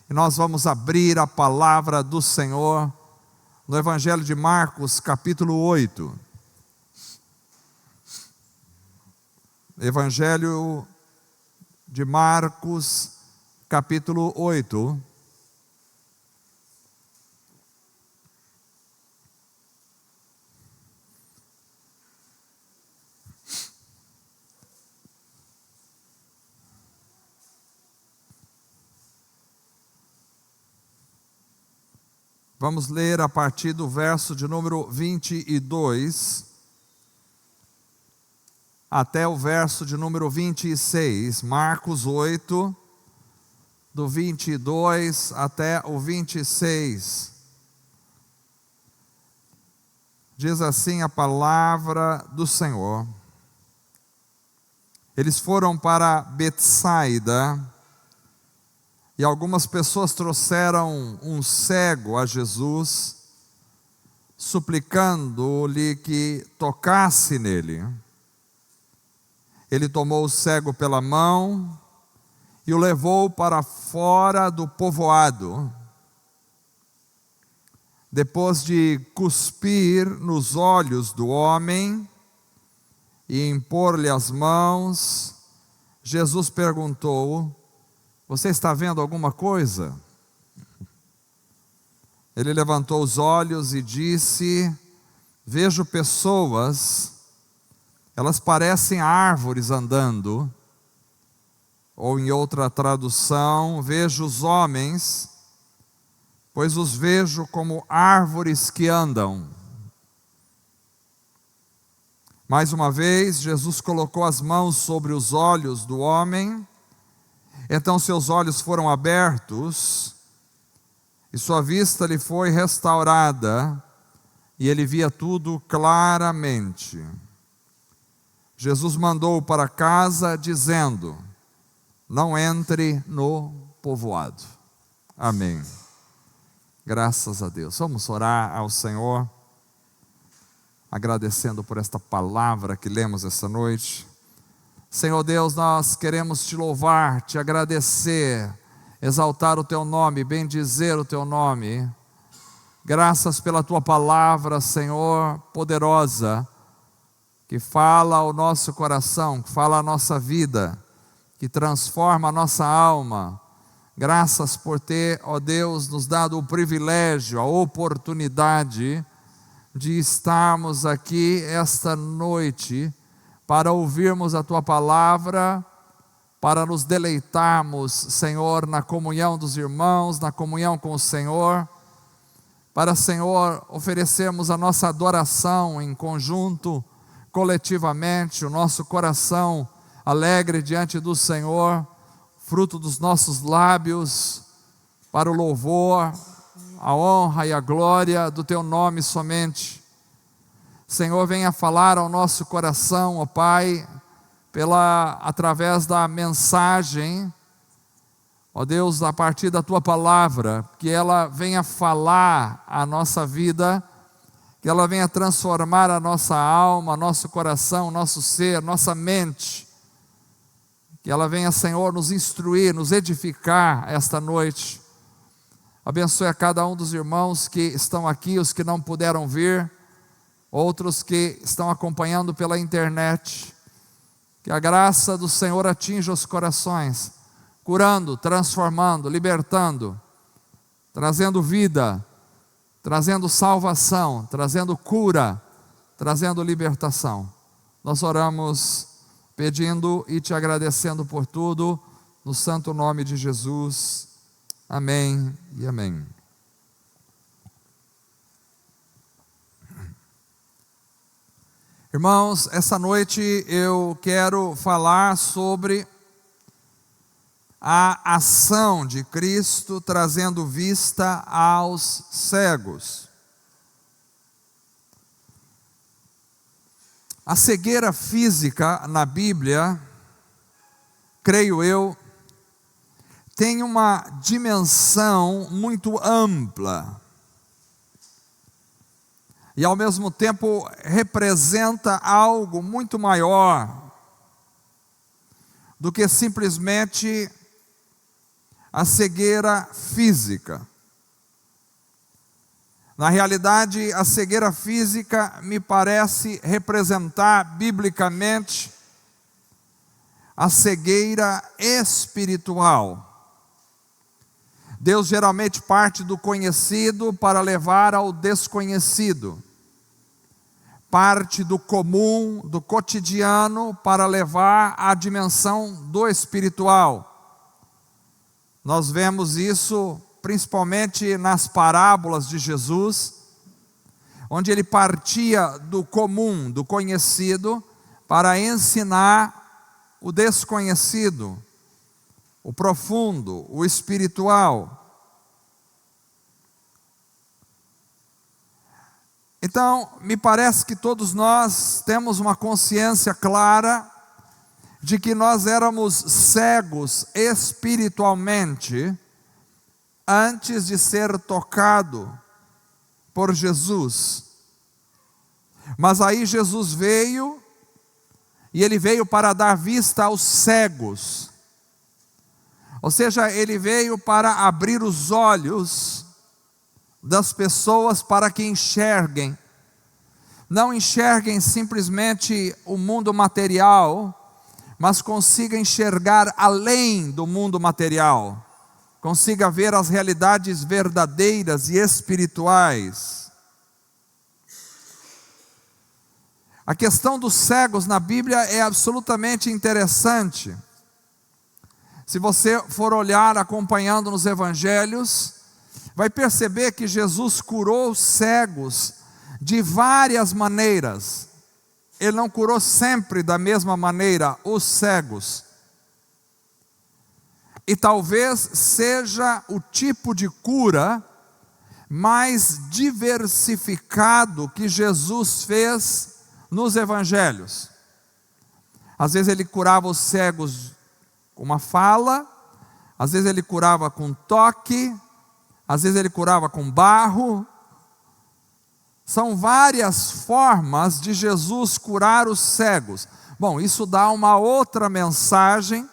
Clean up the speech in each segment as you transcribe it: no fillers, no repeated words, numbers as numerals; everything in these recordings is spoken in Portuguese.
E nós vamos abrir a palavra do Senhor no Evangelho de Marcos, capítulo 8. Evangelho de Marcos, capítulo 8. Vamos ler a partir do verso de número 22 até o verso de número 26. Marcos 8, do 22 até o 26. Diz assim a palavra do Senhor. Eles foram para Betsaida, e algumas pessoas trouxeram um cego a Jesus, suplicando-lhe que tocasse nele. Ele tomou o cego pela mão e o levou para fora do povoado. Depois de cuspir nos olhos do homem e impor-lhe as mãos, Jesus perguntou: "Você está vendo alguma coisa?" Ele levantou os olhos e disse: "Vejo pessoas, elas parecem árvores andando." Ou em outra tradução, vejo os homens, pois os vejo como árvores que andam. Mais uma vez, Jesus colocou as mãos sobre os olhos do homem. Então seus olhos foram abertos, e sua vista lhe foi restaurada, e ele via tudo claramente. Jesus mandou-o para casa, dizendo: "Não entre no povoado." Amém. Graças a Deus. Vamos orar ao Senhor, agradecendo por esta palavra que lemos esta noite. Senhor Deus, nós queremos te louvar, te agradecer, exaltar o teu nome, bendizer o teu nome. Graças pela tua palavra, Senhor, poderosa, que fala ao nosso coração, que fala à nossa vida, que transforma a nossa alma. Graças por ter, ó Deus, nos dado o privilégio, a oportunidade de estarmos aqui esta noite para ouvirmos a tua palavra, para nos deleitarmos, Senhor, na comunhão dos irmãos, na comunhão com o Senhor, para, Senhor, oferecermos a nossa adoração em conjunto, coletivamente, o nosso coração alegre diante do Senhor, fruto dos nossos lábios, para o louvor, a honra e a glória do teu nome somente. Senhor, venha falar ao nosso coração, ó Pai, através da mensagem, ó Deus, a partir da tua palavra, que ela venha falar a nossa vida, que ela venha transformar a nossa alma, nosso coração, nosso ser, nossa mente, que ela venha, Senhor, nos instruir, nos edificar esta noite. Abençoe a cada um dos irmãos que estão aqui, os que não puderam vir, outros que estão acompanhando pela internet. Que a graça do Senhor atinja os corações, curando, transformando, libertando, trazendo vida, trazendo salvação, trazendo cura, trazendo libertação. Nós oramos pedindo e te agradecendo por tudo, no santo nome de Jesus. Amém e amém. Irmãos, essa noite eu quero falar sobre a ação de Cristo trazendo vista aos cegos. A cegueira física na Bíblia, creio eu, tem uma dimensão muito ampla. E ao mesmo tempo representa algo muito maior do que simplesmente a cegueira física. Na realidade, a cegueira física me parece representar biblicamente a cegueira espiritual. Deus geralmente parte do conhecido para levar ao desconhecido. Parte do comum, do cotidiano, para levar à dimensão do espiritual. Nós vemos isso principalmente nas parábolas de Jesus, onde ele partia do comum, do conhecido, para ensinar o desconhecido, o profundo, o espiritual. Então, me parece que todos nós temos uma consciência clara de que nós éramos cegos espiritualmente antes de ser tocado por Jesus. Mas aí Jesus veio, e ele veio para dar vista aos cegos. Ou seja, ele veio para abrir os olhos das pessoas para que enxerguem. Não enxerguem simplesmente o mundo material, mas consiga enxergar além do mundo material. Consiga ver as realidades verdadeiras e espirituais. A questão dos cegos na Bíblia é absolutamente interessante. Se você for olhar acompanhando nos evangelhos, vai perceber que Jesus curou os cegos de várias maneiras. Ele não curou sempre da mesma maneira os cegos. E talvez seja o tipo de cura mais diversificado que Jesus fez nos evangelhos. Às vezes ele curava os cegos com uma fala, às vezes ele curava com toque, às vezes ele curava com barro. São várias formas de Jesus curar os cegos. Bom, isso dá uma outra mensagem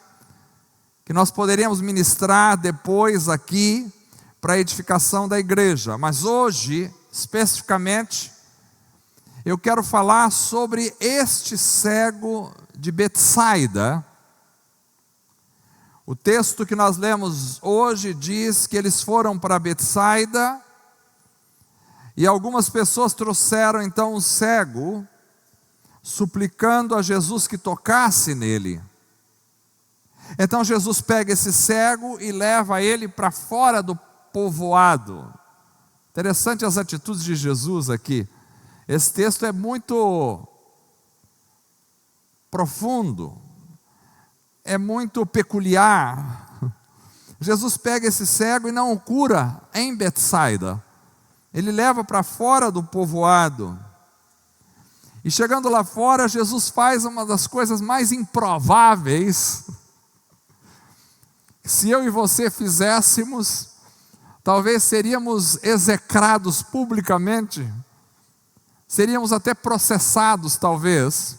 que nós poderíamos ministrar depois aqui para a edificação da igreja. Mas hoje, especificamente, eu quero falar sobre este cego de Betsaida. O texto que nós lemos hoje diz que eles foram para Betsaida e algumas pessoas trouxeram então um cego, suplicando a Jesus que tocasse nele. Então Jesus pega esse cego e leva ele para fora do povoado. Interessante as atitudes de Jesus aqui. Esse texto é muito profundo, é muito peculiar. Jesus pega esse cego e não o cura em Betsaida. Ele leva para fora do povoado. E chegando lá fora, Jesus faz uma das coisas mais improváveis. Se eu e você fizéssemos, talvez seríamos execrados publicamente, seríamos até processados talvez.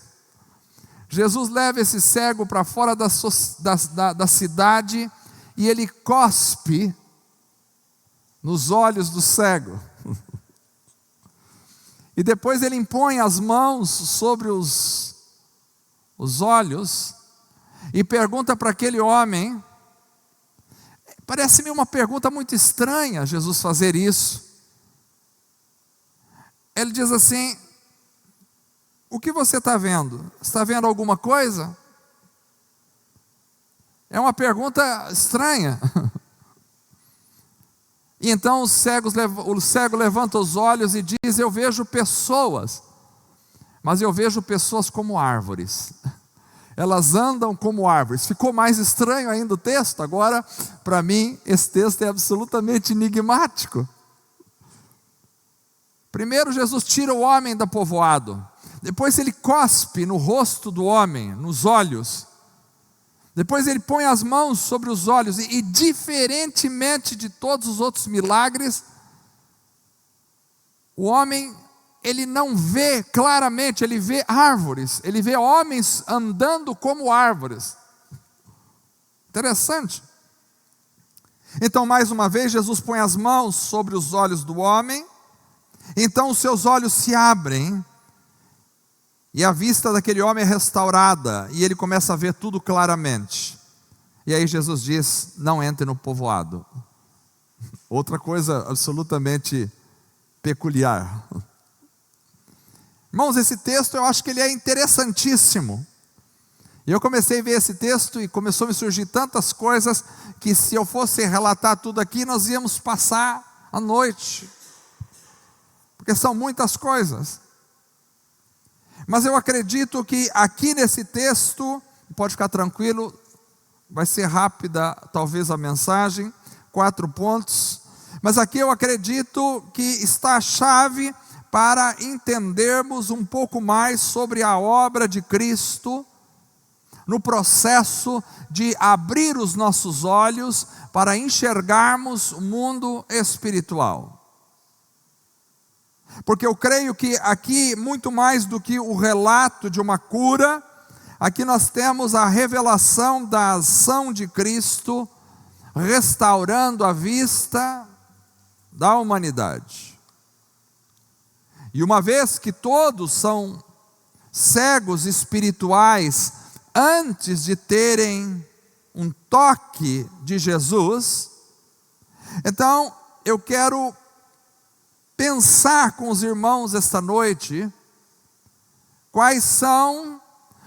Jesus leva esse cego para fora da cidade e ele cospe nos olhos do cego. E depois ele impõe as mãos sobre os olhos e pergunta para aquele homem. Parece-me uma pergunta muito estranha Jesus fazer isso. Ele diz assim: o que você está vendo? Está vendo alguma coisa? É uma pergunta estranha. E então o cego levanta os olhos e diz: eu vejo pessoas, mas eu vejo pessoas como árvores. Elas andam como árvores. Ficou mais estranho ainda o texto. Agora, para mim, esse texto é absolutamente enigmático. Primeiro, Jesus tira o homem do povoado. Depois ele cospe no rosto do homem, nos olhos. Depois ele põe as mãos sobre os olhos. E diferentemente de todos os outros milagres, o homem, ele não vê claramente, ele vê árvores, ele vê homens andando como árvores. Interessante. Então, mais uma vez, Jesus põe as mãos sobre os olhos do homem, então os seus olhos se abrem, e a vista daquele homem é restaurada, e ele começa a ver tudo claramente. E aí Jesus diz: não entre no povoado. Outra coisa absolutamente peculiar. Irmãos, esse texto eu acho que ele é interessantíssimo. E eu comecei a ver esse texto e começou a me surgir tantas coisas, que se eu fosse relatar tudo aqui, nós íamos passar a noite. Porque são muitas coisas. Mas eu acredito que aqui nesse texto, pode ficar tranquilo, vai ser rápida talvez a mensagem, 4 pontos. Mas aqui eu acredito que está a chave para entendermos um pouco mais sobre a obra de Cristo, no processo de abrir os nossos olhos para enxergarmos o mundo espiritual. Porque eu creio que aqui, muito mais do que o relato de uma cura, aqui nós temos a revelação da ação de Cristo, restaurando a vista da humanidade. E uma vez que todos são cegos espirituais, antes de terem um toque de Jesus, então eu quero pensar com os irmãos esta noite, quais são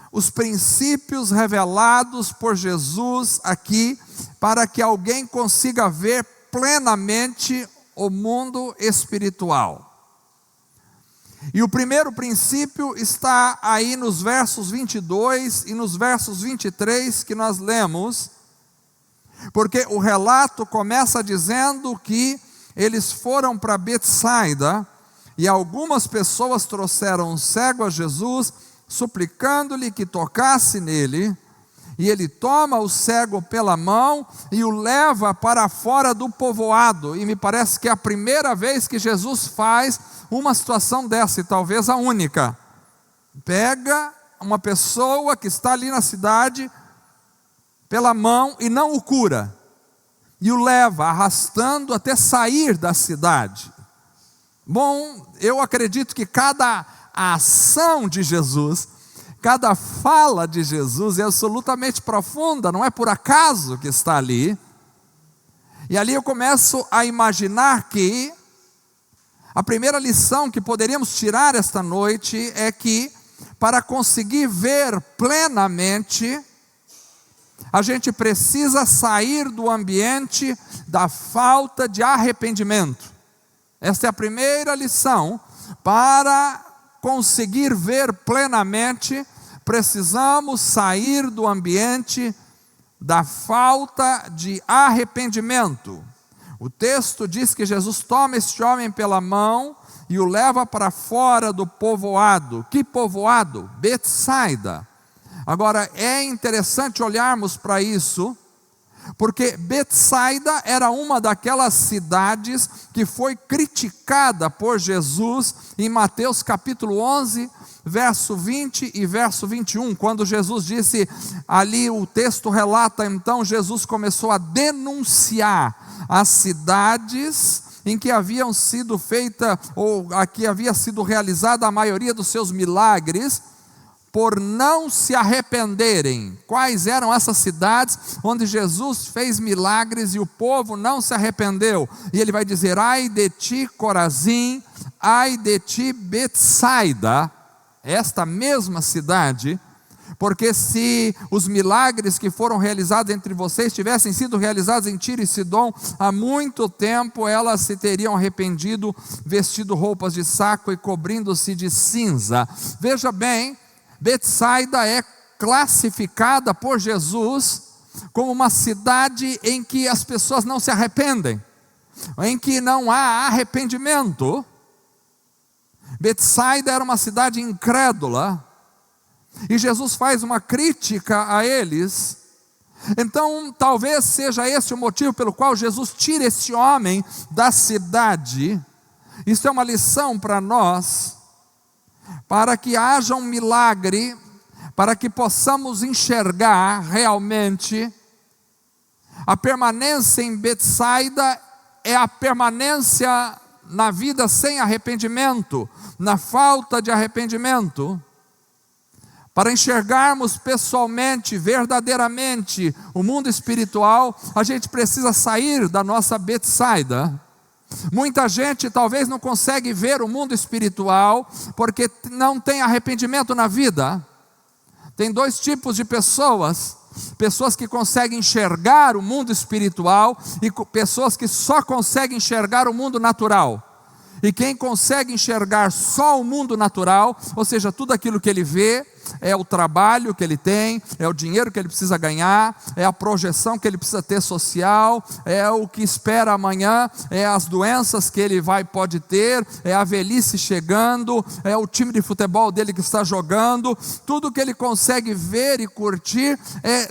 os princípios revelados por Jesus aqui, para que alguém consiga ver plenamente o mundo espiritual. E o primeiro princípio está aí nos versos 22 e nos versos 23 que nós lemos, porque o relato começa dizendo que eles foram para Betsaida, e algumas pessoas trouxeram um cego a Jesus, suplicando-lhe que tocasse nele, e ele toma o cego pela mão e o leva para fora do povoado, e me parece que é a primeira vez que Jesus faz uma situação dessa, e talvez a única. Pega uma pessoa que está ali na cidade pela mão e não o cura, e o leva arrastando até sair da cidade. Bom, eu acredito que cada ação de Jesus, cada fala de Jesus é absolutamente profunda, não é por acaso que está ali. E ali eu começo a imaginar que a primeira lição que poderíamos tirar esta noite é que, para conseguir ver plenamente, a gente precisa sair do ambiente da falta de arrependimento. Esta é a primeira lição. Para conseguir ver plenamente, precisamos sair do ambiente da falta de arrependimento. O texto diz que Jesus toma este homem pela mão e o leva para fora do povoado. Que povoado? Betsaida. Agora, é interessante olharmos para isso, porque Betsaida era uma daquelas cidades que foi criticada por Jesus em Mateus capítulo 11, verso 20 e verso 21, quando Jesus disse, ali o texto relata, então Jesus começou a denunciar as cidades em que haviam sido feita, ou aqui havia sido realizada a maioria dos seus milagres, por não se arrependerem. Quais eram essas cidades onde Jesus fez milagres e o povo não se arrependeu? E ele vai dizer, ai de ti Corazim, ai de ti Betsaida, esta mesma cidade, porque se os milagres que foram realizados entre vocês tivessem sido realizados em Tiro e Sidom, há muito tempo elas se teriam arrependido, vestido roupas de saco e cobrindo-se de cinza. Veja bem, Betsaida é classificada por Jesus como uma cidade em que as pessoas não se arrependem, em que não há arrependimento. Betsaida era uma cidade incrédula, e Jesus faz uma crítica a eles. Então talvez seja esse o motivo pelo qual Jesus tira esse homem da cidade. Isso é uma lição para nós, para que haja um milagre, para que possamos enxergar realmente A permanência em Betsaida é a permanência na vida sem arrependimento, na falta de arrependimento. Para enxergarmos pessoalmente, verdadeiramente, o mundo espiritual, a gente precisa sair da nossa Betsaida. Muita gente talvez não consegue ver o mundo espiritual, porque não tem arrependimento na vida. Tem dois tipos de pessoas: pessoas que conseguem enxergar o mundo espiritual e pessoas que só conseguem enxergar o mundo natural. E quem consegue enxergar só o mundo natural, ou seja, tudo aquilo que ele vê, é o trabalho que ele tem, é o dinheiro que ele precisa ganhar, é a projeção que ele precisa ter social, é o que espera amanhã, é as doenças que ele pode ter, é a velhice chegando, é o time de futebol dele que está jogando. Tudo que ele consegue ver e curtir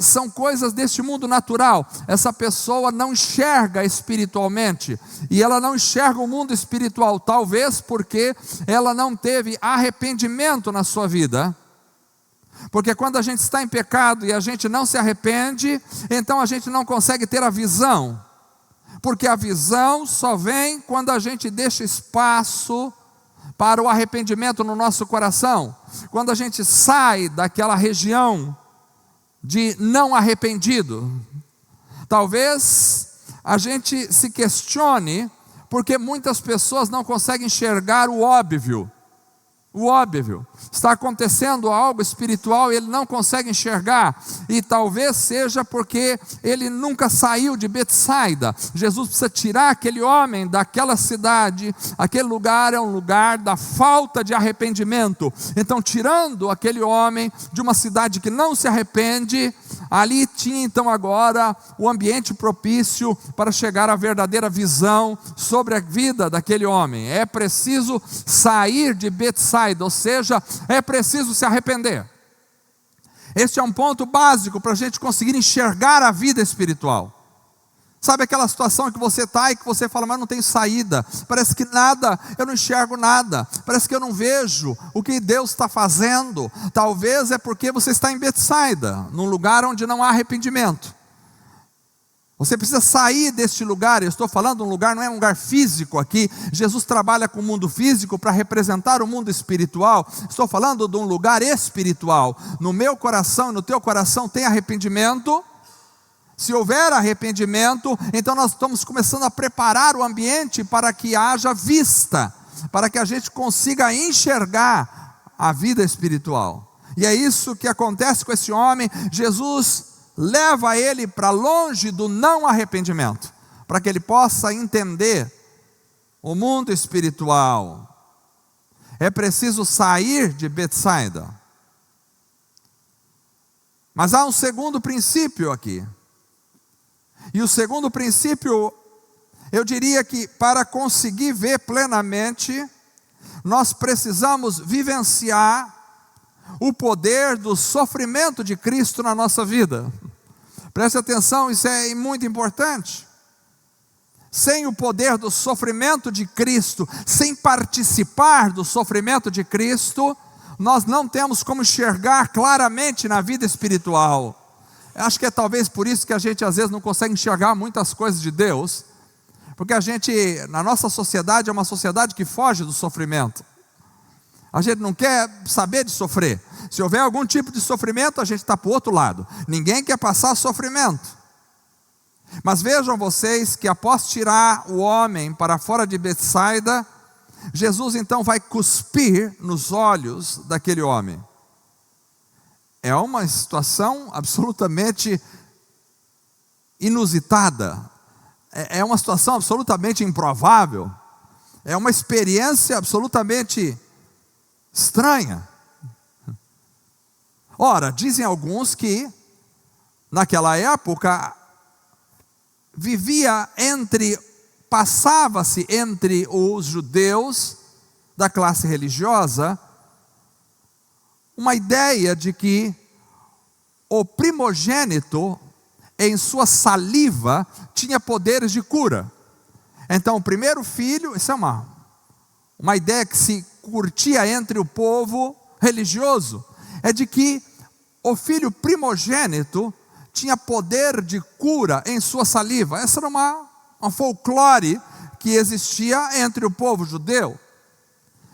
são coisas deste mundo natural. Essa pessoa não enxerga espiritualmente, e ela não enxerga o mundo espiritual, talvez porque ela não teve arrependimento na sua vida. Porque quando a gente está em pecado e a gente não se arrepende, então a gente não consegue ter a visão. Porque a visão só vem quando a gente deixa espaço para o arrependimento no nosso coração. Quando a gente sai daquela região de não arrependido. Talvez a gente se questione, porque muitas pessoas não conseguem enxergar o óbvio. O óbvio, está acontecendo algo espiritual e ele não consegue enxergar, e talvez seja porque ele nunca saiu de Betsaida. Jesus precisa tirar aquele homem daquela cidade. Aquele lugar é um lugar da falta de arrependimento. Então, tirando aquele homem de uma cidade que não se arrepende, ali tinha então agora o ambiente propício para chegar à verdadeira visão sobre a vida daquele homem. É preciso sair de Betsaida, ou seja, é preciso se arrepender. Este é um ponto básico para a gente conseguir enxergar a vida espiritual. Sabe aquela situação que você está e que você fala, mas não tem saída, parece que nada, eu não enxergo nada, parece que eu não vejo o que Deus está fazendo. Talvez é porque você está em Betsaida, num lugar onde não há arrependimento. Você precisa sair deste lugar. Eu estou falando de um lugar, não é um lugar físico aqui. Jesus trabalha com o mundo físico para representar o mundo espiritual. Estou falando de um lugar espiritual. No meu coração e no teu coração tem arrependimento. Se houver arrependimento, então nós estamos começando a preparar o ambiente para que haja vista, para que a gente consiga enxergar a vida espiritual. E é isso que acontece com esse homem. Jesus leva ele para longe do não arrependimento, para que ele possa entender o mundo espiritual. É preciso sair de Betsaida. Mas há um segundo princípio aqui. E o segundo princípio, eu diria que para conseguir ver plenamente, nós precisamos vivenciar o poder do sofrimento de Cristo na nossa vida. Preste atenção, isso é muito importante. Sem o poder do sofrimento de Cristo, sem participar do sofrimento de Cristo, nós não temos como enxergar claramente na vida espiritual. Acho que é talvez por isso que a gente às vezes não consegue enxergar muitas coisas de Deus, porque a gente, na nossa sociedade, é uma sociedade que foge do sofrimento. A gente não quer saber de sofrer. Se houver algum tipo de sofrimento, a gente está para o outro lado. Ninguém quer passar sofrimento. Mas vejam vocês que após tirar o homem para fora de Betsaida, Jesus então vai cuspir nos olhos daquele homem. É uma situação absolutamente inusitada. É uma situação absolutamente improvável. É uma experiência absolutamente estranha. Ora, dizem alguns que naquela época passava-se entre os judeus da classe religiosa uma ideia de que o primogênito, em sua saliva, tinha poderes de cura. Então o primeiro filho, isso é uma ideia que se curtia entre o povo religioso, é de que o filho primogênito tinha poder de cura em sua saliva. Essa era uma folclore que existia entre o povo judeu.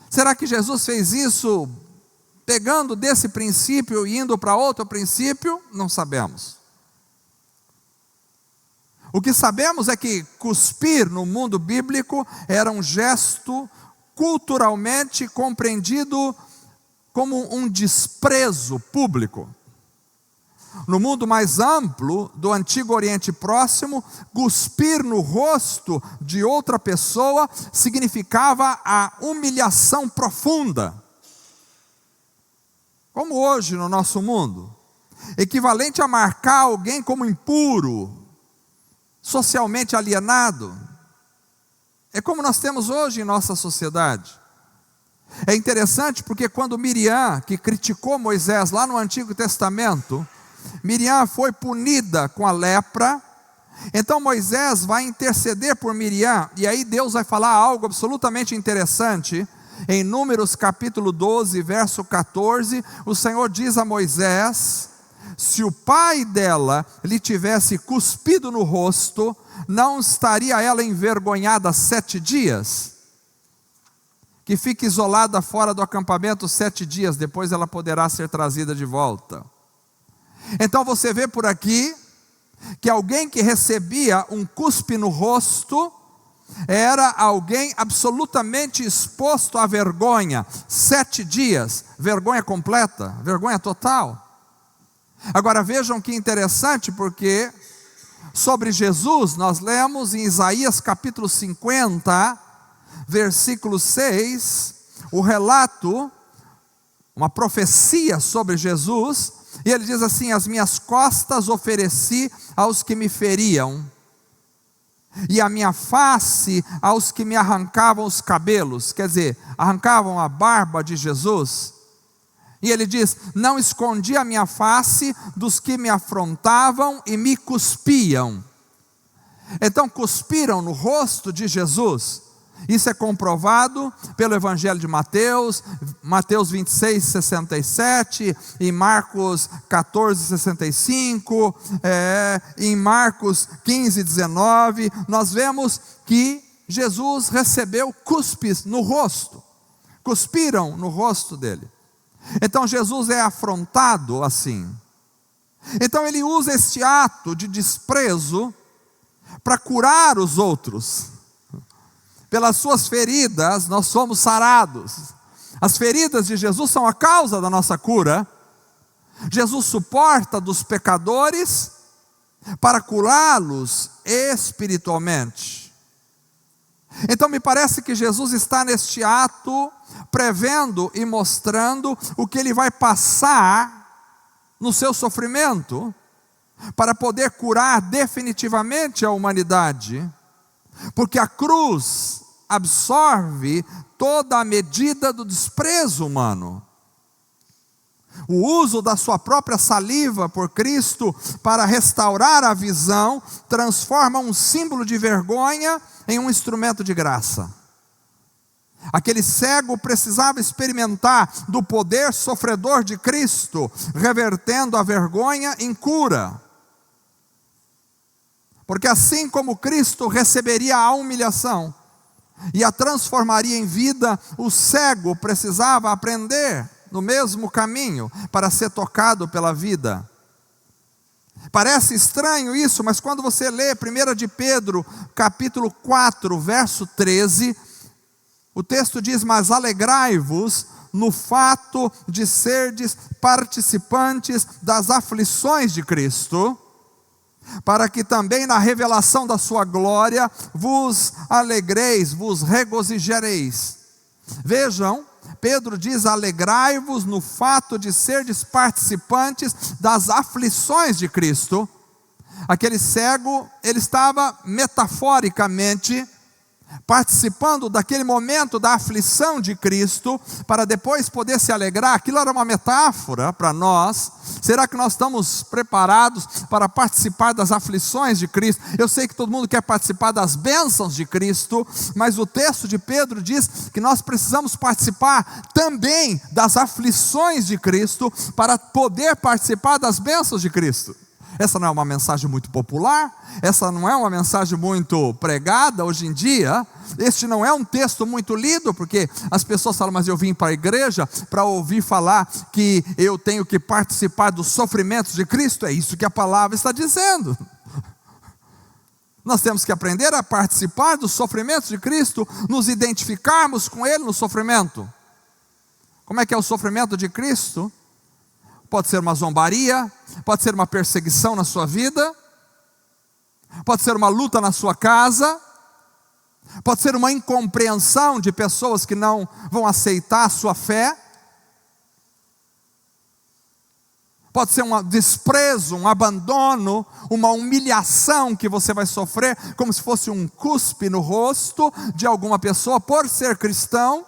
Será que Jesus fez isso pegando desse princípio e indo para outro princípio? Não sabemos. O que sabemos é que cuspir no mundo bíblico era um gesto culturalmente compreendido como um desprezo público. No mundo mais amplo do Antigo Oriente Próximo, cuspir no rosto de outra pessoa significava a humilhação profunda. Como hoje no nosso mundo, equivalente a marcar alguém como impuro, socialmente alienado. É como nós temos hoje em nossa sociedade. É interessante porque quando Miriam, que criticou Moisés lá no Antigo Testamento, Miriam foi punida com a lepra, então Moisés vai interceder por Miriam, e aí Deus vai falar algo absolutamente interessante. Em Números capítulo 12, verso 14, o Senhor diz a Moisés: se o pai dela lhe tivesse cuspido no rosto, não estaria ela envergonhada 7 dias? Que fique isolada fora do acampamento 7 dias, depois ela poderá ser trazida de volta. Então você vê por aqui, que alguém que recebia um cuspe no rosto, era alguém absolutamente exposto à vergonha, 7 dias, vergonha completa, vergonha total. Agora vejam que interessante, porque sobre Jesus nós lemos em Isaías capítulo 50, versículo 6, o relato, uma profecia sobre Jesus, e ele diz assim: as minhas costas ofereci aos que me feriam, e a minha face aos que me arrancavam os cabelos, quer dizer, arrancavam a barba de Jesus. E ele diz: não escondi a minha face dos que me afrontavam e me cuspiam. Então cuspiram no rosto de Jesus. Isso é comprovado pelo Evangelho de Mateus, Mateus 26, 67, em Marcos 14, 65, em Marcos 15, 19, nós vemos que Jesus recebeu cuspes no rosto, cuspiram no rosto dele. Então Jesus é afrontado assim. Então ele usa este ato de desprezo para curar os outros. Pelas suas feridas nós somos sarados. As feridas de Jesus são a causa da nossa cura. Jesus suporta dos pecadores para curá-los espiritualmente. Então me parece que Jesus está neste ato prevendo e mostrando o que ele vai passar no seu sofrimento para poder curar definitivamente a humanidade, porque a cruz absorve toda a medida do desprezo humano. O uso da sua própria saliva por Cristo para restaurar a visão transforma um símbolo de vergonha em um instrumento de graça. Aquele cego precisava experimentar do poder sofredor de Cristo, revertendo a vergonha em cura. Porque assim como Cristo receberia a humilhação e a transformaria em vida, o cego precisava aprender no mesmo caminho para ser tocado pela vida. Parece estranho isso, mas quando você lê 1 de Pedro, capítulo 4, verso 13, o texto diz: mas alegrai-vos no fato de serdes participantes das aflições de Cristo, para que também na revelação da sua glória vos alegreis, vos regozijareis. Vejam, Pedro diz: alegrai-vos no fato de serdes participantes das aflições de Cristo. Aquele cego, ele estava metaforicamente participando daquele momento da aflição de Cristo, para depois poder se alegrar. Aquilo era uma metáfora para nós. Será que nós estamos preparados para participar das aflições de Cristo? Eu sei que todo mundo quer participar das bênçãos de Cristo, mas o texto de Pedro diz que nós precisamos participar também das aflições de Cristo, para poder participar das bênçãos de Cristo. Essa não é uma mensagem muito popular, essa não é uma mensagem muito pregada hoje em dia, este não é um texto muito lido, porque as pessoas falam, mas eu vim para a igreja para ouvir falar que eu tenho que participar dos sofrimentos de Cristo. É isso que a palavra está dizendo. Nós temos que aprender a participar dos sofrimentos de Cristo, nos identificarmos com Ele no sofrimento. Como é que é o sofrimento de Cristo? Pode ser uma zombaria, pode ser uma perseguição na sua vida, pode ser uma luta na sua casa, pode ser uma incompreensão de pessoas que não vão aceitar a sua fé, pode ser um desprezo, um abandono, uma humilhação que você vai sofrer, como se fosse um cuspe no rosto de alguma pessoa por ser cristão.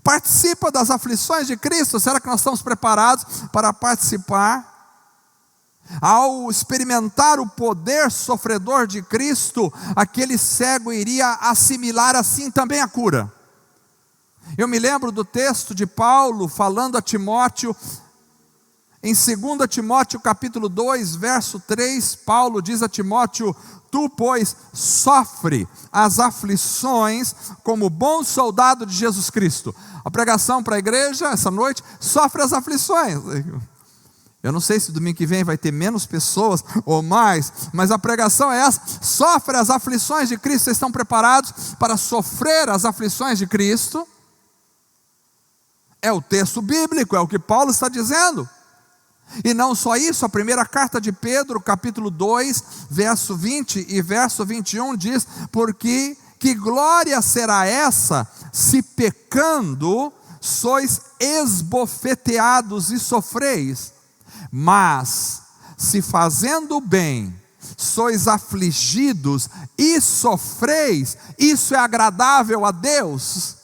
Participa das aflições de Cristo. Será que nós estamos preparados para participar? Ao experimentar o poder sofredor de Cristo, aquele cego iria assimilar assim também a cura. Eu me lembro do texto de Paulo falando a Timóteo, em 2 Timóteo capítulo 2, verso 3, Paulo diz a Timóteo: tu, pois, sofre as aflições como bom soldado de Jesus Cristo. A pregação para a igreja essa noite: sofre as aflições. Eu não sei se domingo que vem vai ter menos pessoas ou mais, mas a pregação é essa: sofre as aflições de Cristo. Vocês estão preparados para sofrer as aflições de Cristo? É o texto bíblico, é o que Paulo está dizendo. E não só isso, a primeira carta de Pedro, capítulo 2, verso 20 e verso 21 diz: porque que glória será essa, se pecando sois esbofeteados e sofreis, mas se fazendo o bem sois afligidos e sofreis, isso é agradável a Deus.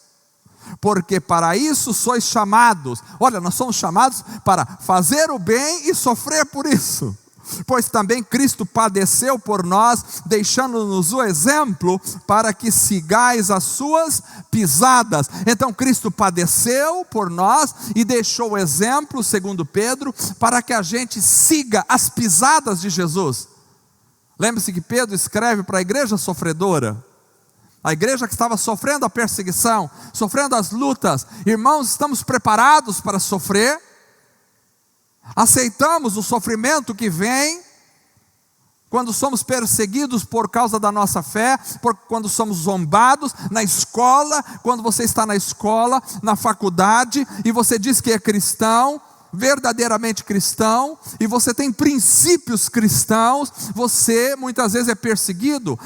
Porque para isso sois chamados. Olha, nós somos chamados para fazer o bem e sofrer por isso. Pois também Cristo padeceu por nós, deixando-nos o exemplo para que sigais as suas pisadas. Então Cristo padeceu por nós e deixou o exemplo, segundo Pedro, para que a gente siga as pisadas de Jesus. Lembre-se que Pedro escreve para a igreja sofredora, a igreja que estava sofrendo a perseguição, sofrendo as lutas. Irmãos, estamos preparados para sofrer? Aceitamos o sofrimento que vem quando somos perseguidos por causa da nossa fé, quando somos zombados na escola, quando você está na escola, na faculdade, e você diz que é cristão, verdadeiramente cristão, e você tem princípios cristãos, você muitas vezes é perseguido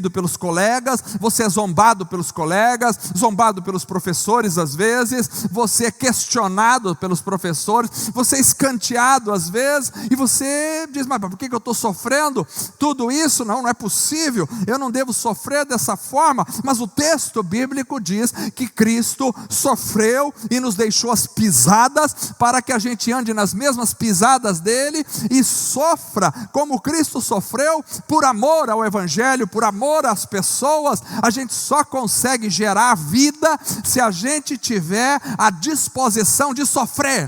pelos colegas, você é zombado pelos colegas, zombado pelos professores às vezes, você é questionado pelos professores, você é escanteado às vezes, e você diz: mas por que eu estou sofrendo tudo isso? Não é possível, eu não devo sofrer dessa forma. Mas o texto bíblico diz que Cristo sofreu e nos deixou as pisadas, para que a gente ande nas mesmas pisadas dele e sofra como Cristo sofreu, por amor ao evangelho, por amor às pessoas. A gente só consegue gerar vida se a gente tiver a disposição de sofrer.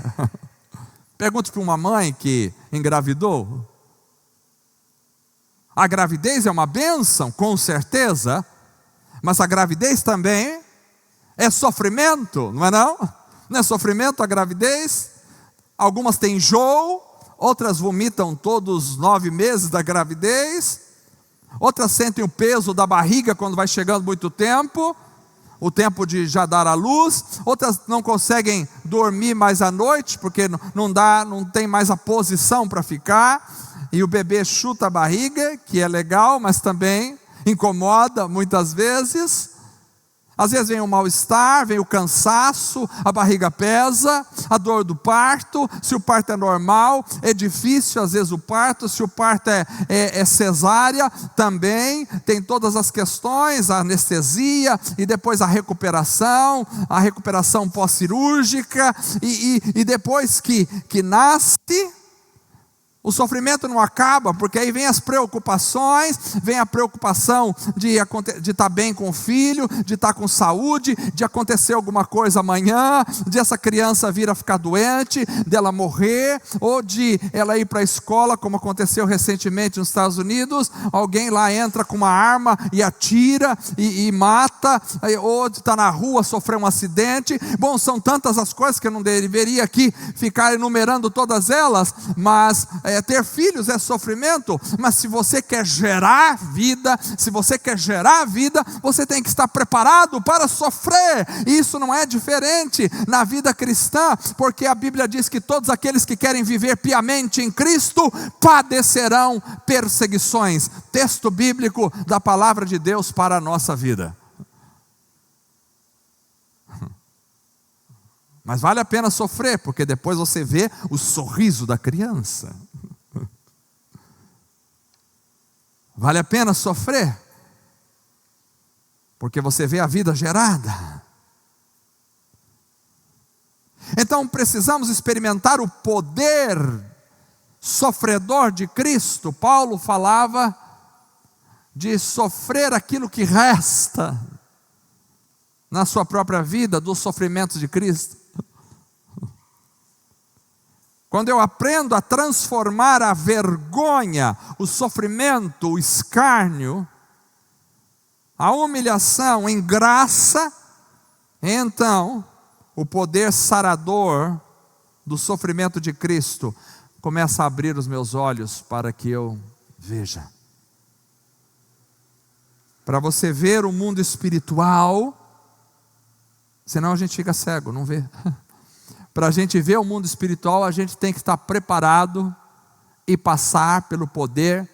Pergunte para uma mãe que engravidou. A gravidez é uma bênção, com certeza, mas a gravidez também é sofrimento, não é não? Não é sofrimento a gravidez? Algumas têm enjoo, outras vomitam todos os 9 meses da gravidez, outras sentem o peso da barriga quando vai chegando muito tempo, o tempo de já dar à luz, outras não conseguem dormir mais à noite, porque não tem mais a posição para ficar, e o bebê chuta a barriga, que é legal, mas também incomoda muitas vezes. Às vezes vem o mal-estar, vem o cansaço, a barriga pesa, a dor do parto. Se o parto é normal, é difícil às vezes o parto. Se o parto é cesárea, também tem todas as questões, a anestesia e depois a recuperação pós-cirúrgica. E depois que nasce, O sofrimento não acaba, porque aí vem as preocupações, vem a preocupação de estar bem com o filho, de estar com saúde, de acontecer alguma coisa amanhã, de essa criança vir a ficar doente, dela morrer, ou de ela ir para a escola, como aconteceu recentemente nos Estados Unidos, alguém lá entra com uma arma e atira e mata, ou de estar na rua, sofrer um acidente. Bom, são tantas as coisas que eu não deveria aqui ficar enumerando todas elas, mas ter filhos é sofrimento, mas se você quer gerar vida, você tem que estar preparado para sofrer. E isso não é diferente na vida cristã, porque a Bíblia diz que todos aqueles que querem viver piamente em Cristo padecerão perseguições. Texto bíblico da palavra de Deus para a nossa vida. Mas vale a pena sofrer, porque depois você vê o sorriso da criança. Vale a pena sofrer, porque você vê a vida gerada. Então precisamos experimentar o poder sofredor de Cristo. Paulo falava de sofrer aquilo que resta na sua própria vida, dos sofrimentos de Cristo. Quando eu aprendo a transformar a vergonha, o sofrimento, o escárnio, a humilhação em graça, então o poder sarador do sofrimento de Cristo começa a abrir os meus olhos para que eu veja. Para você ver o mundo espiritual, senão a gente fica cego, não vê. Para a gente ver o mundo espiritual, a gente tem que estar preparado e passar pelo poder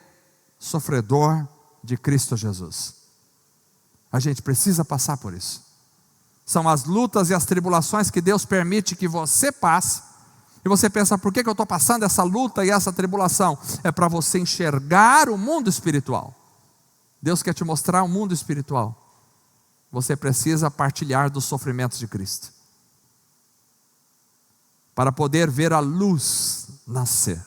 sofredor de Cristo Jesus. A gente precisa passar por isso. São as lutas e as tribulações que Deus permite que você passe. E você pensa, por que eu estou passando essa luta e essa tribulação? É para você enxergar o mundo espiritual. Deus quer te mostrar o mundo espiritual. Você precisa partilhar dos sofrimentos de Cristo, para poder ver a luz nascer.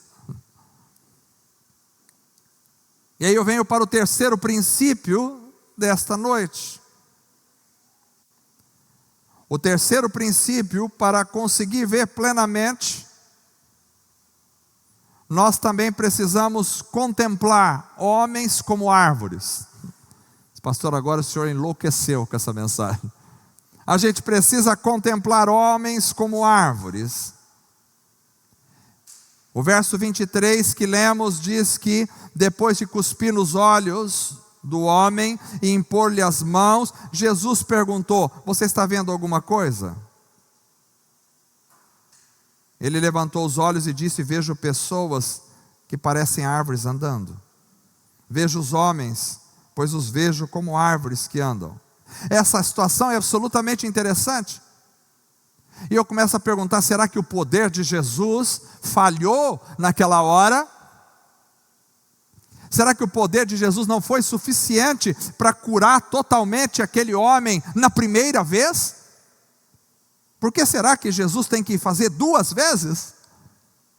E aí eu venho para o terceiro princípio desta noite. O terceiro princípio, para conseguir ver plenamente, nós também precisamos contemplar homens como árvores. Pastor, agora o senhor enlouqueceu com essa mensagem. A gente precisa contemplar homens como árvores. O verso 23 que lemos diz que depois de cuspir nos olhos do homem e impor-lhe as mãos, Jesus perguntou: você está vendo alguma coisa? Ele levantou os olhos e disse: vejo pessoas que parecem árvores andando. Vejo os homens, pois os vejo como árvores que andam. Essa situação é absolutamente interessante. E eu começo a perguntar, será que o poder de Jesus falhou naquela hora? Será que o poder de Jesus não foi suficiente para curar totalmente aquele homem na primeira vez? Por que será que Jesus tem que fazer duas vezes?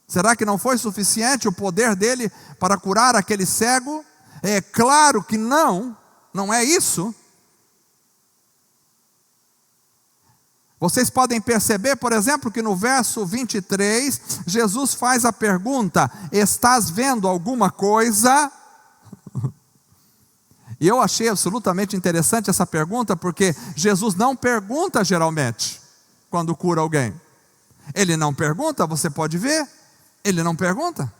Será que não foi suficiente o poder dele para curar aquele cego? É claro que não é isso. Vocês podem perceber, por exemplo, que no verso 23, Jesus faz a pergunta: estás vendo alguma coisa? E eu achei absolutamente interessante essa pergunta, porque Jesus não pergunta geralmente, quando cura alguém. Ele não pergunta, você pode ver, ele não pergunta.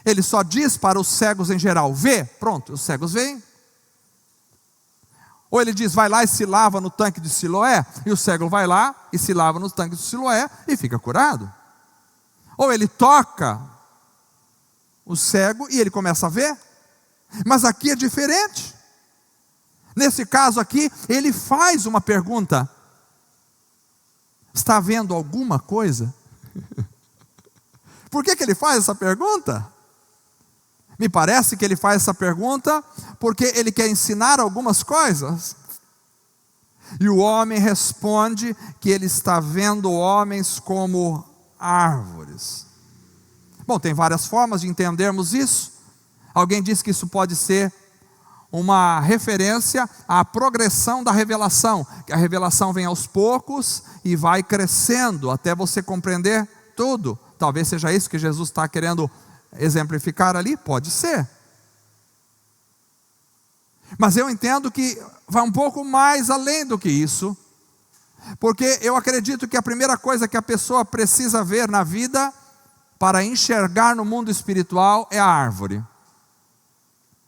Ele só diz para os cegos em geral: vê, pronto, os cegos veem. Ou ele diz: vai lá e se lava no tanque de Siloé, e o cego vai lá e se lava no tanque de Siloé e fica curado. Ou ele toca o cego e ele começa a ver. Mas aqui é diferente. Nesse caso aqui, ele faz uma pergunta: está vendo alguma coisa? Por que ele faz essa pergunta? Me parece que ele faz essa pergunta porque ele quer ensinar algumas coisas. E o homem responde que ele está vendo homens como árvores. Bom, tem várias formas de entendermos isso. Alguém diz que isso pode ser uma referência à progressão da revelação, que a revelação vem aos poucos e vai crescendo até você compreender tudo. Talvez seja isso que Jesus está querendo exemplificar ali, pode ser. Mas eu entendo que vai um pouco mais além do que isso, porque eu acredito que a primeira coisa que a pessoa precisa ver na vida, para enxergar no mundo espiritual, é a árvore.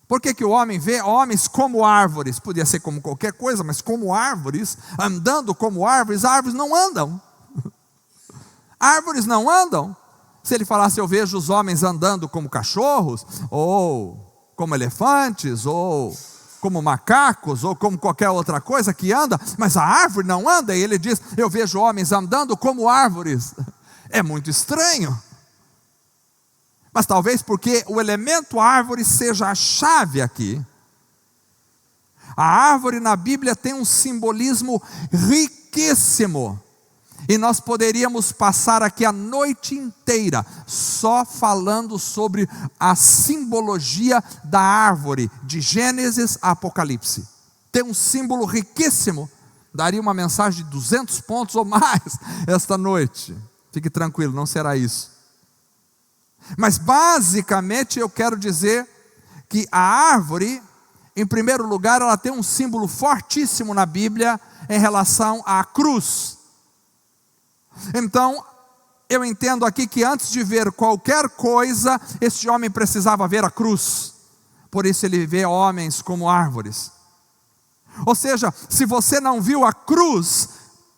Por que o homem vê homens como árvores? Podia ser como qualquer coisa, mas como árvores, andando como árvores não andam. Árvores não andam. Se ele falasse, eu vejo os homens andando como cachorros, ou como elefantes, ou como macacos, ou como qualquer outra coisa que anda, mas a árvore não anda, e ele diz, eu vejo homens andando como árvores. É muito estranho. Mas talvez porque o elemento árvore seja a chave aqui. A árvore na Bíblia tem um simbolismo riquíssimo. E nós poderíamos passar aqui a noite inteira só falando sobre a simbologia da árvore, de Gênesis a Apocalipse. Tem um símbolo riquíssimo. Daria uma mensagem de 200 pontos ou mais esta noite. Fique tranquilo, não será isso. Mas basicamente eu quero dizer que a árvore, em primeiro lugar, ela tem um símbolo fortíssimo na Bíblia em relação à cruz. Então, eu entendo aqui que antes de ver qualquer coisa, este homem precisava ver a cruz. Por isso ele vê homens como árvores. Ou seja, se você não viu a cruz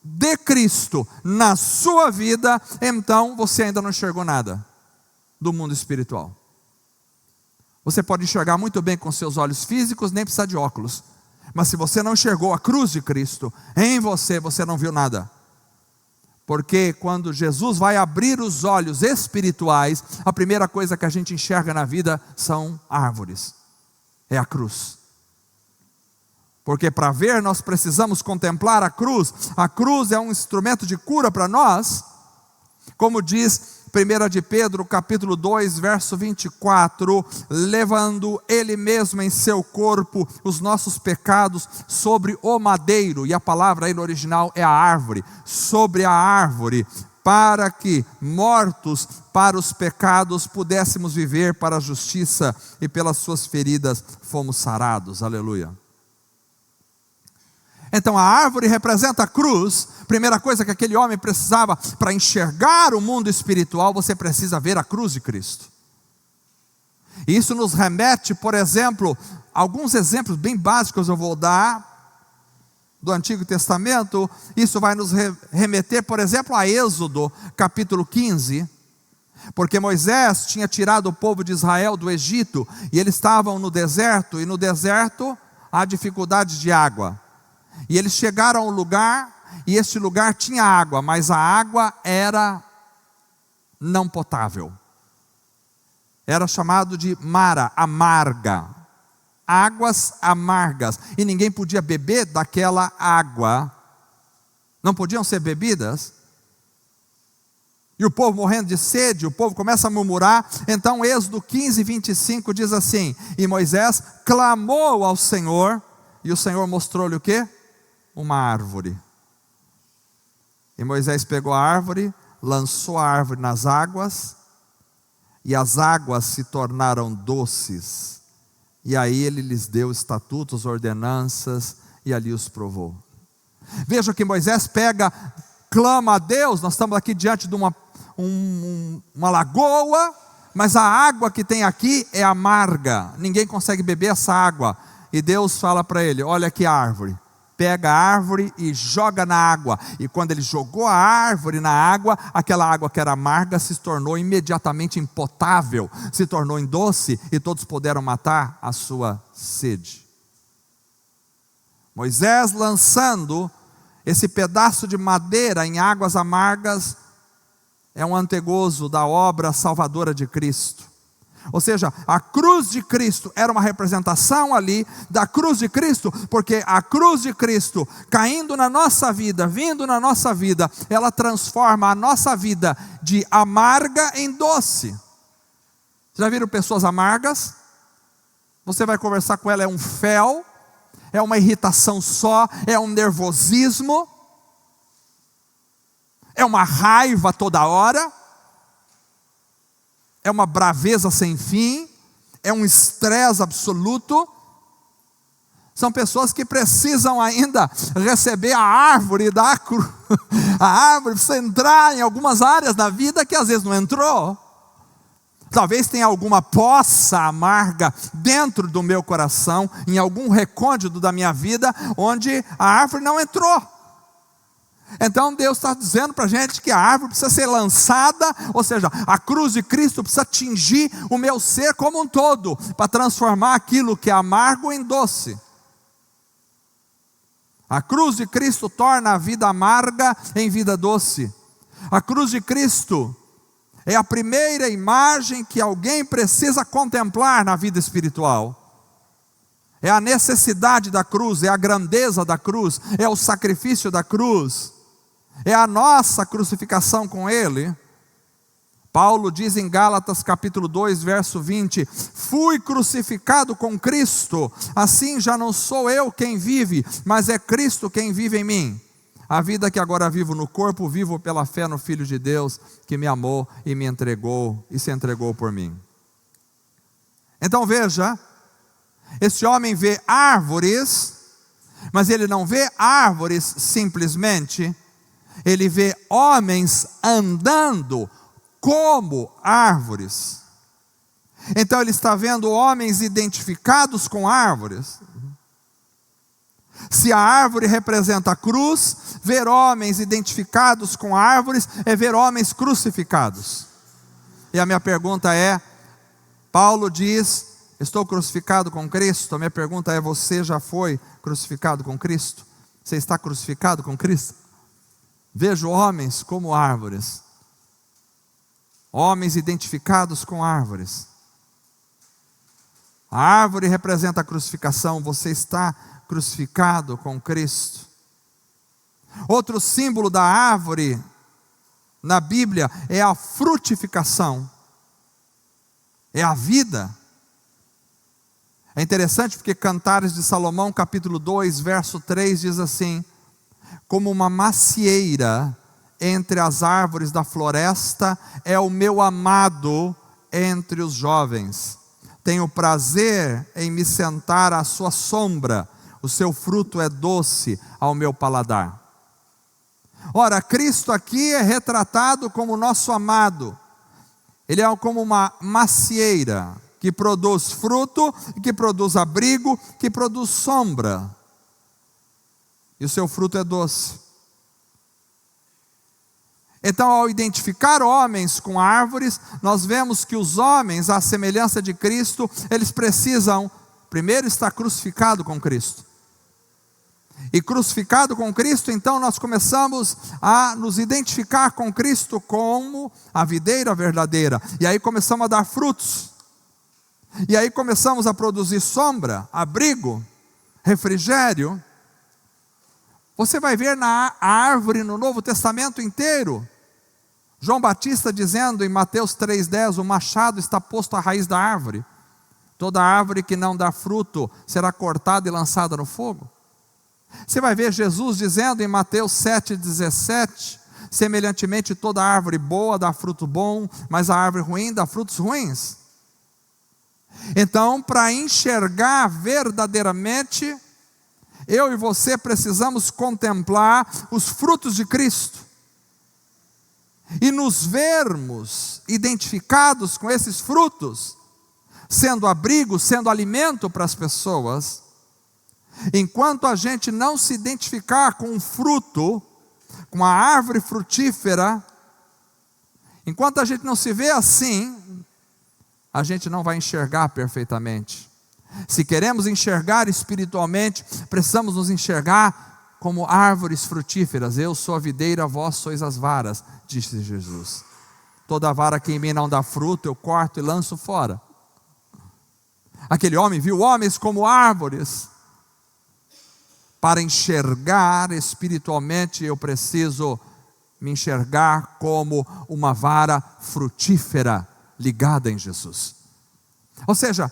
de Cristo na sua vida, então você ainda não enxergou nada do mundo espiritual. Você pode enxergar muito bem com seus olhos físicos, nem precisar de óculos. Mas se você não enxergou a cruz de Cristo em você, você não viu nada. Porque quando Jesus vai abrir os olhos espirituais, a primeira coisa que a gente enxerga na vida são árvores. É a cruz. Porque para ver nós precisamos contemplar a cruz. A cruz é um instrumento de cura para nós. Como diz 1 de Pedro, capítulo 2, verso 24, levando Ele mesmo em seu corpo os nossos pecados sobre o madeiro, e a palavra aí no original é a árvore, sobre a árvore, para que, mortos para os pecados, pudéssemos viver para a justiça, e pelas suas feridas fomos sarados, aleluia. Então a árvore representa a cruz. Primeira coisa que aquele homem precisava para enxergar o mundo espiritual, você precisa ver a cruz de Cristo. E isso nos remete, por exemplo, alguns exemplos bem básicos eu vou dar do Antigo Testamento. Isso vai nos remeter, por exemplo, a Êxodo, capítulo 15. Porque Moisés tinha tirado o povo de Israel do Egito, e eles estavam no deserto, e no deserto há dificuldade de água. E eles chegaram a um lugar, e este lugar tinha água, mas a água era não potável. Era chamado de Mara, amarga. Águas amargas. E ninguém podia beber daquela água. Não podiam ser bebidas. E o povo morrendo de sede, o povo começa a murmurar. Então Êxodo 15, 25 diz assim: e Moisés clamou ao Senhor, e o Senhor mostrou-lhe o quê? Uma árvore. E Moisés pegou a árvore, lançou a árvore nas águas, e as águas se tornaram doces. E aí ele lhes deu estatutos, ordenanças, e ali os provou. Veja que Moisés clama a Deus. Nós estamos aqui diante de uma lagoa, mas a água que tem aqui é amarga, ninguém consegue beber essa água. E Deus fala para ele: olha aqui a árvore, pega a árvore e joga na água. E quando ele jogou a árvore na água, aquela água que era amarga se tornou imediatamente impotável, se tornou em doce, e todos puderam matar a sua sede. Moisés lançando esse pedaço de madeira em águas amargas é um antegozo da obra salvadora de Cristo. Ou seja, a cruz de Cristo era uma representação ali da cruz de Cristo, porque a cruz de Cristo caindo na nossa vida, vindo na nossa vida, ela transforma a nossa vida de amarga em doce. Já viram pessoas amargas? Você vai conversar com ela, é um fel, é uma irritação só, é um nervosismo, é uma raiva toda hora, é uma braveza sem fim, é um estresse absoluto. São pessoas que precisam ainda receber a árvore da cruz. A árvore precisa entrar em algumas áreas da vida que às vezes não entrou. Talvez tenha alguma poça amarga dentro do meu coração, em algum recôndito da minha vida, onde a árvore não entrou. Então Deus está dizendo para a gente que a árvore precisa ser lançada, ou seja, a cruz de Cristo precisa atingir o meu ser como um todo, para transformar aquilo que é amargo em doce. A cruz de Cristo torna a vida amarga em vida doce. A cruz de Cristo é a primeira imagem que alguém precisa contemplar na vida espiritual. É a necessidade da cruz, é a grandeza da cruz, é o sacrifício da cruz, é a nossa crucificação com Ele. Paulo diz em Gálatas capítulo 2, verso 20: fui crucificado com Cristo, assim já não sou eu quem vive, mas é Cristo quem vive em mim. A vida que agora vivo no corpo, vivo pela fé no Filho de Deus, que me amou e me entregou, e se entregou por mim. Então veja, esse homem vê árvores, mas ele não vê árvores simplesmente, ele vê homens andando como árvores. Então ele está vendo homens identificados com árvores. Se a árvore representa a cruz, ver homens identificados com árvores é ver homens crucificados. E a minha pergunta é, Paulo diz, estou crucificado com Cristo. A minha pergunta é, você já foi crucificado com Cristo? Você está crucificado com Cristo? Vejo homens como árvores. Homens identificados com árvores. A árvore representa a crucificação, você está crucificado com Cristo. Outro símbolo da árvore na Bíblia é a frutificação, é a vida. É interessante porque Cantares de Salomão capítulo 2 verso 3 diz assim: como uma macieira entre as árvores da floresta é o meu amado entre os jovens. Tenho prazer em me sentar à sua sombra, o seu fruto é doce ao meu paladar. Ora, Cristo aqui é retratado como nosso amado. Ele é como uma macieira que produz fruto, que produz abrigo, que produz sombra. E o seu fruto é doce. Então, ao identificar homens com árvores, nós vemos que os homens, à semelhança de Cristo, eles precisam, primeiro, estar crucificado com Cristo. E crucificado com Cristo, então nós começamos a nos identificar com Cristo como a videira verdadeira. E aí começamos a dar frutos. E aí começamos a produzir sombra, abrigo, refrigério. Você vai ver na árvore no Novo Testamento inteiro. João Batista dizendo em Mateus 3,10, o machado está posto à raiz da árvore. Toda árvore que não dá fruto será cortada e lançada no fogo. Você vai ver Jesus dizendo em Mateus 7,17, semelhantemente toda árvore boa dá fruto bom, mas a árvore ruim dá frutos ruins. Então, para enxergar verdadeiramente, eu e você precisamos contemplar os frutos de Cristo e nos vermos identificados com esses frutos, sendo abrigo, sendo alimento para as pessoas. Enquanto a gente não se identificar com o fruto, com a árvore frutífera, enquanto a gente não se vê assim, a gente não vai enxergar perfeitamente. Se queremos enxergar espiritualmente, precisamos nos enxergar como árvores frutíferas. Eu sou a videira, vós sois as varas, disse Jesus. Toda vara que em mim não dá fruto, eu corto e lanço fora. Aquele homem viu homens como árvores. Para enxergar espiritualmente, eu preciso me enxergar como uma vara frutífera ligada em Jesus. Ou seja,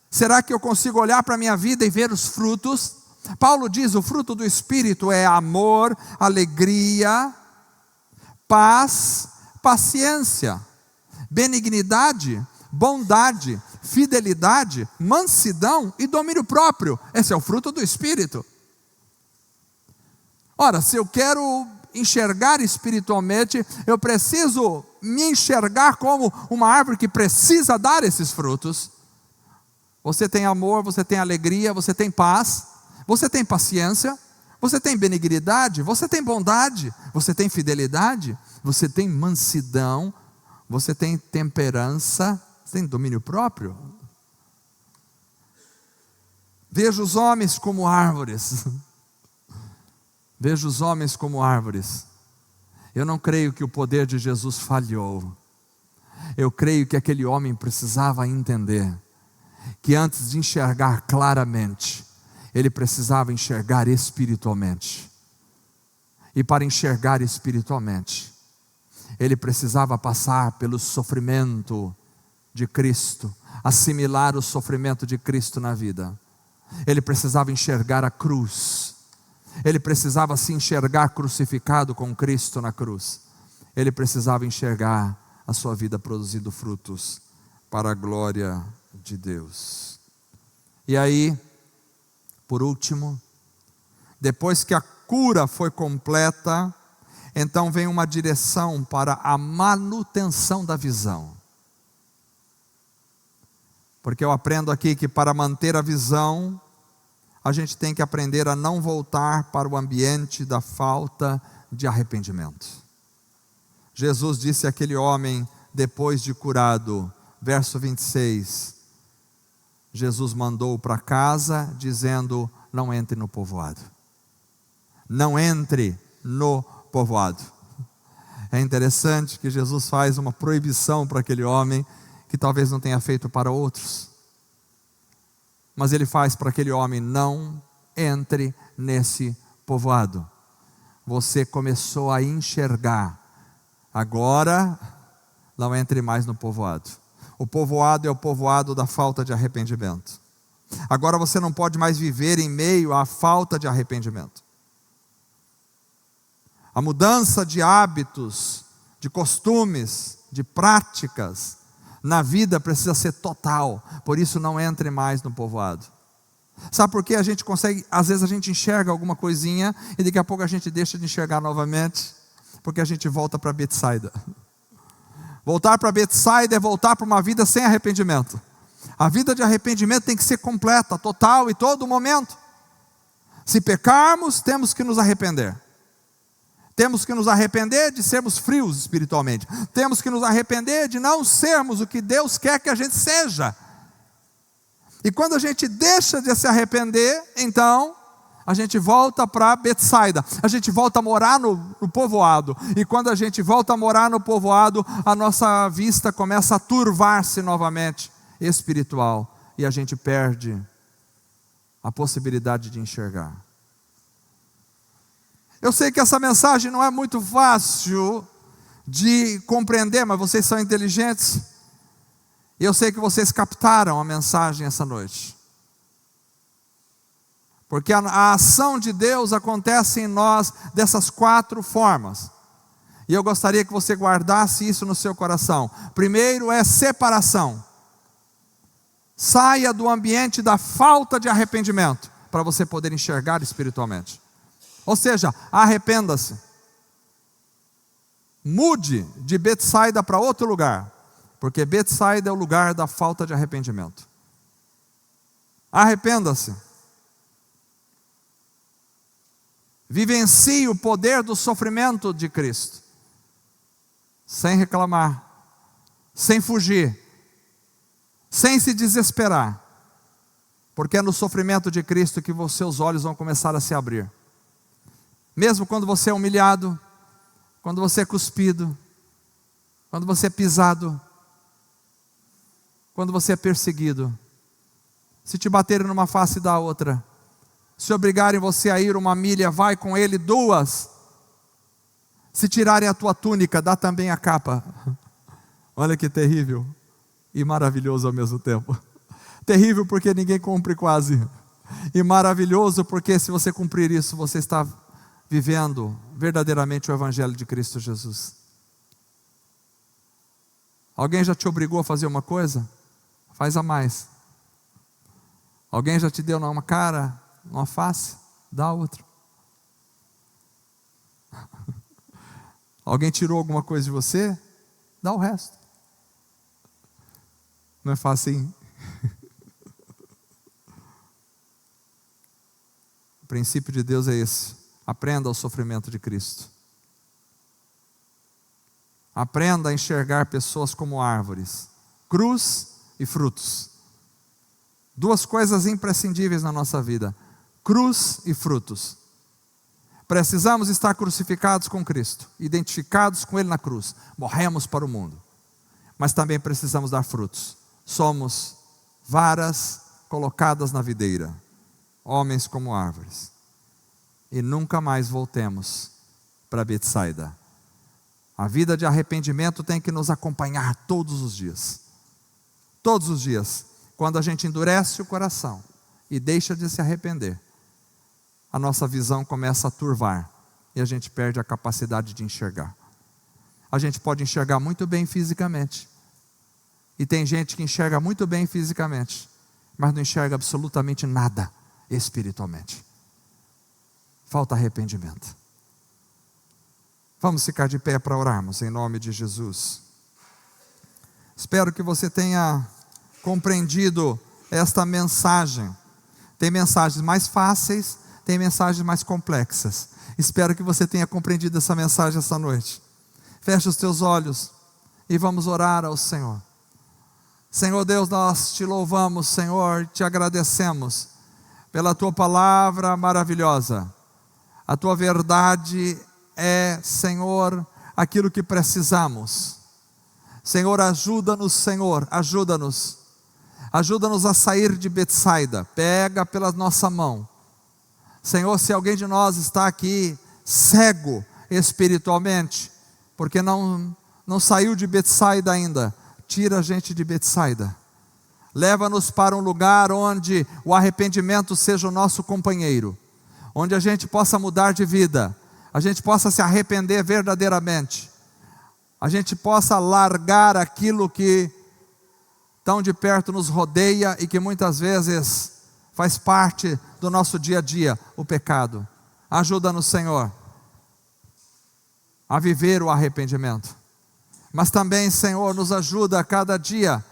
será que eu consigo olhar para a minha vida e ver os frutos? Paulo diz: o fruto do Espírito é amor, alegria, paz, paciência, benignidade, bondade, fidelidade, mansidão e domínio próprio. Esse é o fruto do Espírito. Ora, se eu quero enxergar espiritualmente, eu preciso me enxergar como uma árvore que precisa dar esses frutos. Você tem amor, você tem alegria, você tem paz, você tem paciência, você tem benignidade, você tem bondade, você tem fidelidade, você tem mansidão, você tem temperança, você tem domínio próprio. Veja os homens como árvores. Veja os homens como árvores. Eu não creio que o poder de Jesus falhou. Eu creio que aquele homem precisava entender que antes de enxergar claramente, ele precisava enxergar espiritualmente. E para enxergar espiritualmente, ele precisava passar pelo sofrimento de Cristo, assimilar o sofrimento de Cristo na vida. Ele precisava enxergar a cruz. Ele precisava se enxergar crucificado com Cristo na cruz. Ele precisava enxergar a sua vida produzindo frutos para a glória de Deus. E aí, por último, depois que a cura foi completa, então vem uma direção para a manutenção da visão. Porque eu aprendo aqui que para manter a visão, a gente tem que aprender a não voltar para o ambiente da falta de arrependimento. Jesus disse àquele homem, depois de curado, verso 26, Jesus mandou para casa, dizendo: não entre no povoado. Não entre no povoado. É interessante que Jesus faz uma proibição para aquele homem, que talvez não tenha feito para outros. Mas ele faz para aquele homem: não entre nesse povoado. Você começou a enxergar, agora não entre mais no povoado. O povoado é o povoado da falta de arrependimento. Agora você não pode mais viver em meio à falta de arrependimento. A mudança de hábitos, de costumes, de práticas na vida precisa ser total. Por isso não entre mais no povoado. Sabe por que a gente consegue, às vezes a gente enxerga alguma coisinha e daqui a pouco a gente deixa de enxergar novamente? Porque a gente volta para Betsaida. Voltar para Betsaida é voltar para uma vida sem arrependimento. A vida de arrependimento tem que ser completa, total e todo momento. Se pecarmos, temos que nos arrepender. Temos que nos arrepender de sermos frios espiritualmente. Temos que nos arrepender de não sermos o que Deus quer que a gente seja. E quando a gente deixa de se arrepender, então a gente volta para Betsaida. A gente volta a morar no povoado. E quando a gente volta a morar no povoado, a nossa vista começa a turvar-se novamente, espiritual. E a gente perde a possibilidade de enxergar. Eu sei que essa mensagem não é muito fácil de compreender, mas vocês são inteligentes. E eu sei que vocês captaram a mensagem essa noite. Porque a ação de Deus acontece em nós dessas 4 formas. E eu gostaria que você guardasse isso no seu coração. Primeiro é separação. Saia do ambiente da falta de arrependimento, para você poder enxergar espiritualmente. Ou seja, arrependa-se. Mude de Betsaida para outro lugar, porque Betsaida é o lugar da falta de arrependimento. Arrependa-se. Vivencie o poder do sofrimento de Cristo, sem reclamar, sem fugir, sem se desesperar, porque é no sofrimento de Cristo que os seus olhos vão começar a se abrir. Mesmo quando você é humilhado, quando você é cuspido, quando você é pisado, quando você é perseguido, se te baterem numa face e da outra, se obrigarem você a ir 1 milha, vai com ele 2. Se tirarem a tua túnica, dá também a capa. Olha que terrível. e maravilhoso ao mesmo tempo. Terrível porque ninguém cumpre quase, e maravilhoso porque se você cumprir isso, você está vivendo verdadeiramente o Evangelho de Cristo Jesus. Alguém já te obrigou a fazer uma coisa? Faz a mais. Alguém já te deu numa cara, numa face? Dá outra. Alguém tirou alguma coisa de você? Dá o resto. Não é fácil assim? O princípio de Deus é esse: aprenda o sofrimento de Cristo. Aprenda a enxergar pessoas como árvores, cruz e frutos. Duas coisas imprescindíveis na nossa vida: cruz e frutos. Precisamos estar crucificados com Cristo, identificados com Ele na cruz. Morremos para o mundo, mas também precisamos dar frutos. Somos varas colocadas na videira, homens como árvores. E nunca mais voltemos para Betsaida. A vida de arrependimento tem que nos acompanhar todos os dias. Todos os dias. Quando a gente endurece o coração e deixa de se arrepender, a nossa visão começa a turvar e a gente perde a capacidade de enxergar. A gente pode enxergar muito bem fisicamente, e tem gente que enxerga muito bem fisicamente, mas não enxerga absolutamente nada espiritualmente. Falta arrependimento. Vamos ficar de pé para orarmos em nome de Jesus. Espero que você tenha compreendido esta mensagem. Tem mensagens mais fáceis, tem mensagens mais complexas. Espero que você tenha compreendido essa mensagem essa noite. Feche os teus olhos e vamos orar ao Senhor. Senhor Deus, nós te louvamos, Senhor, te agradecemos pela tua palavra maravilhosa. A tua verdade é, Senhor, aquilo que precisamos. Senhor, ajuda-nos, Senhor, ajuda-nos. Ajuda-nos a sair de Betsaida. Pega pela nossa mão. Senhor, se alguém de nós está aqui cego espiritualmente, porque não saiu de Betsaida ainda, tira a gente de Betsaida. Leva-nos para um lugar onde o arrependimento seja o nosso companheiro, onde a gente possa mudar de vida, a gente possa se arrepender verdadeiramente, a gente possa largar aquilo que tão de perto nos rodeia e que muitas vezes faz parte do nosso dia a dia, o pecado. Ajuda-nos, Senhor, a viver o arrependimento. Mas também, Senhor, nos ajuda a cada dia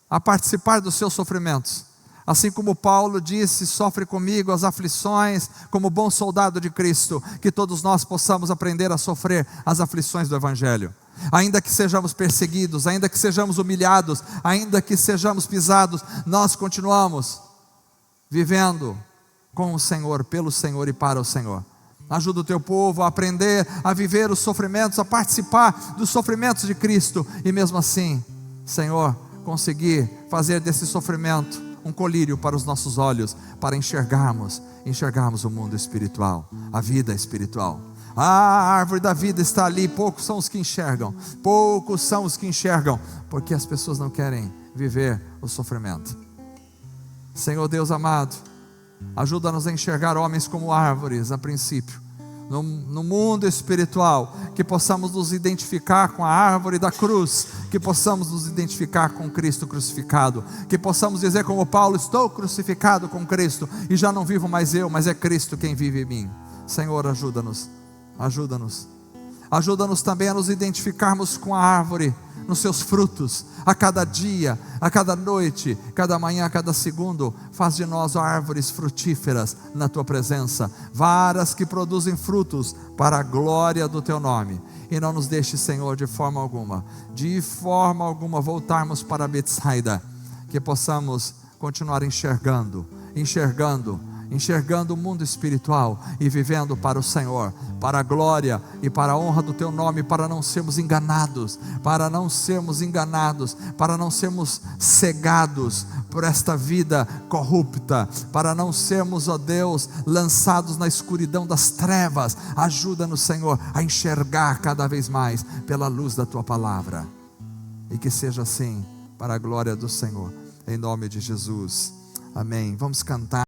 a participar dos seus sofrimentos. Assim como Paulo disse, sofre comigo as aflições como bom soldado de Cristo, que todos nós possamos aprender a sofrer as aflições do Evangelho. Ainda que sejamos perseguidos, ainda que sejamos humilhados, ainda que sejamos pisados, nós continuamos vivendo com o Senhor, pelo Senhor e para o Senhor. Ajuda o teu povo a aprender a viver os sofrimentos, a participar dos sofrimentos de Cristo, e mesmo assim, Senhor, conseguir fazer desse sofrimento um colírio para os nossos olhos, para enxergarmos o mundo espiritual, a vida espiritual. A árvore da vida está ali, poucos são os que enxergam, porque as pessoas não querem viver o sofrimento. Senhor Deus amado, ajuda-nos a enxergar homens como árvores a princípio, no mundo espiritual, que possamos nos identificar com a árvore da cruz, que possamos nos identificar com Cristo crucificado, que possamos dizer como Paulo, estou crucificado com Cristo, e já não vivo mais eu, mas é Cristo quem vive em mim. Senhor, ajuda-nos também a nos identificarmos com a árvore, nos seus frutos, a cada dia, a cada noite, cada manhã, a cada segundo. Faz de nós árvores frutíferas na tua presença, varas que produzem frutos para a glória do teu nome. E não nos deixe, Senhor, de forma alguma voltarmos para Betsaida, que possamos continuar enxergando o mundo espiritual e vivendo para o Senhor, para a glória e para a honra do teu nome, para não sermos enganados, para não sermos cegados por esta vida corrupta, para não sermos, ó Deus, lançados na escuridão das trevas. Ajuda-nos, Senhor, a enxergar cada vez mais pela luz da tua palavra, e que seja assim para a glória do Senhor, em nome de Jesus, amém. Vamos cantar.